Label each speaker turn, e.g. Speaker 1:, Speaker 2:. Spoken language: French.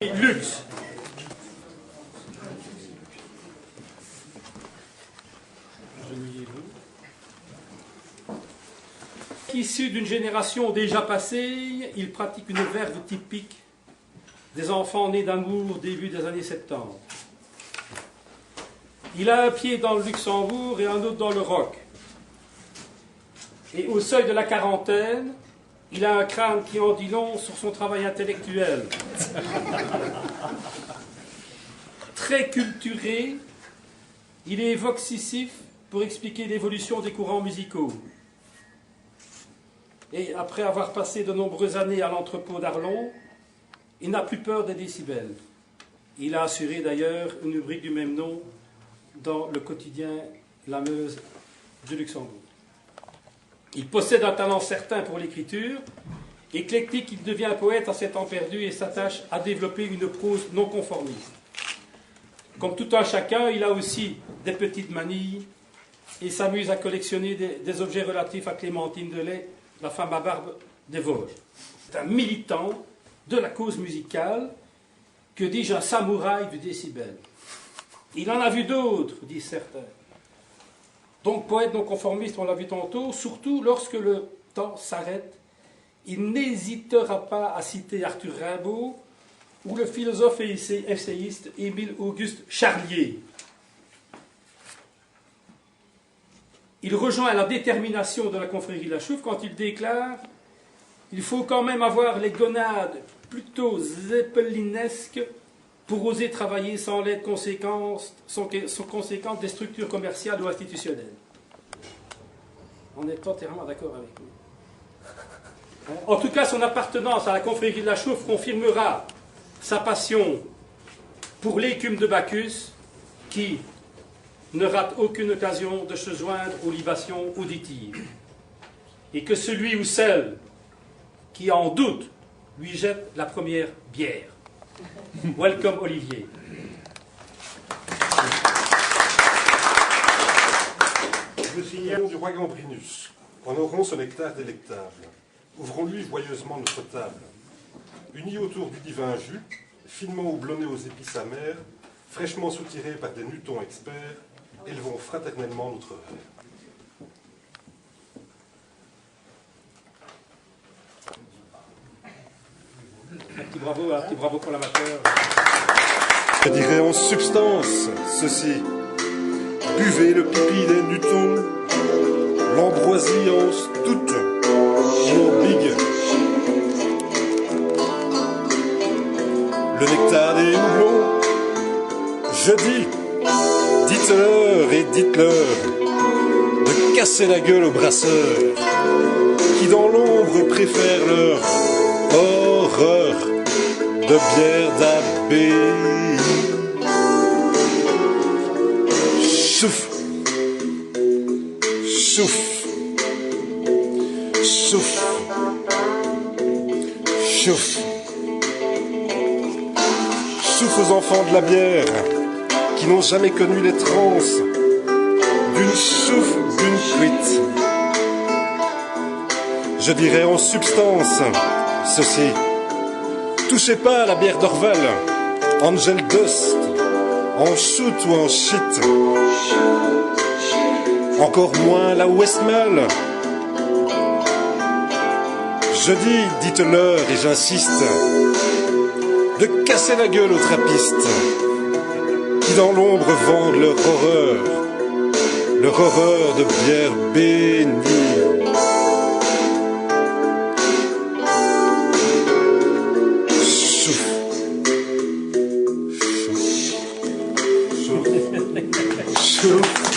Speaker 1: Luxe. Issu d'une génération déjà passée, il pratique une verve typique des enfants nés d'amour début des années 70. Il a un pied dans le Luxembourg et un autre dans le rock. Et au seuil de la quarantaine, il a un crâne qui en dit long sur son travail intellectuel. Très culturé, il est voxissif pour expliquer l'évolution des courants musicaux. Et après avoir passé de nombreuses années à l'entrepôt d'Arlon, il n'a plus peur des décibels. Il a assuré d'ailleurs une rubrique du même nom dans le quotidien La Meuse du Luxembourg. Il possède un talent certain pour l'écriture. Éclectique, il devient poète à 7 ans perdu et s'attache à développer une prose non conformiste. Comme tout un chacun, il a aussi des petites manies et s'amuse à collectionner des objets relatifs à Clémentine Delay, la femme à barbe des Vosges. C'est un militant de la cause musicale, que dis-je, un samouraï du décibel. Il en a vu d'autres, disent certains. Donc poète non conformiste, on l'a vu tantôt, surtout lorsque le temps s'arrête, il n'hésitera pas à citer Arthur Rimbaud ou le philosophe et essayiste Émile-Auguste Charlier. Il rejoint la détermination de la confrérie de la Chouffe quand il déclare « Il faut quand même avoir les gonades plutôt zeppelinesques pour oser travailler sans l'aide conséquente des structures commerciales ou institutionnelles. » On est entièrement d'accord avec lui. En tout cas, son appartenance à la confrérie de la Chouffe confirmera sa passion pour l'écume de Bacchus, qui ne rate aucune occasion de se joindre aux libations auditives. Et que celui ou celle qui en doute lui jette la première bière. Welcome Olivier.
Speaker 2: Le signal du roi Gambrinus. Honorons ce nectar délectable. Ouvrons-lui joyeusement notre table. Unis autour du divin jus, finement houblonnés aux épices amères, fraîchement soutirés par des nutons experts, élevons fraternellement notre verre.
Speaker 1: Un petit bravo pour l'amateur.
Speaker 2: Je dirais en substance ceci. Buvez le pipi des nutons, l'ambroisie en toute, mon big. Le nectar des houblons, je dis, dites-leur et dites-leur de casser la gueule aux brasseurs qui dans l'ombre préfèrent leur horreur de bière d'abbaye. Souffle, souffle, souffle, souffle. Souffle aux enfants de la bière qui n'ont jamais connu les transes d'une souffle, d'une cuite. Je dirais en substance ceci. Touchez pas à la bière d'Orval, Angel Dust, en shoot ou en shit. Encore moins la Westmalle. Je dis, dites-leur et j'insiste, de casser la gueule aux trappistes qui dans l'ombre vendent leur horreur de bière bénie. Souffle, souffle, souffle.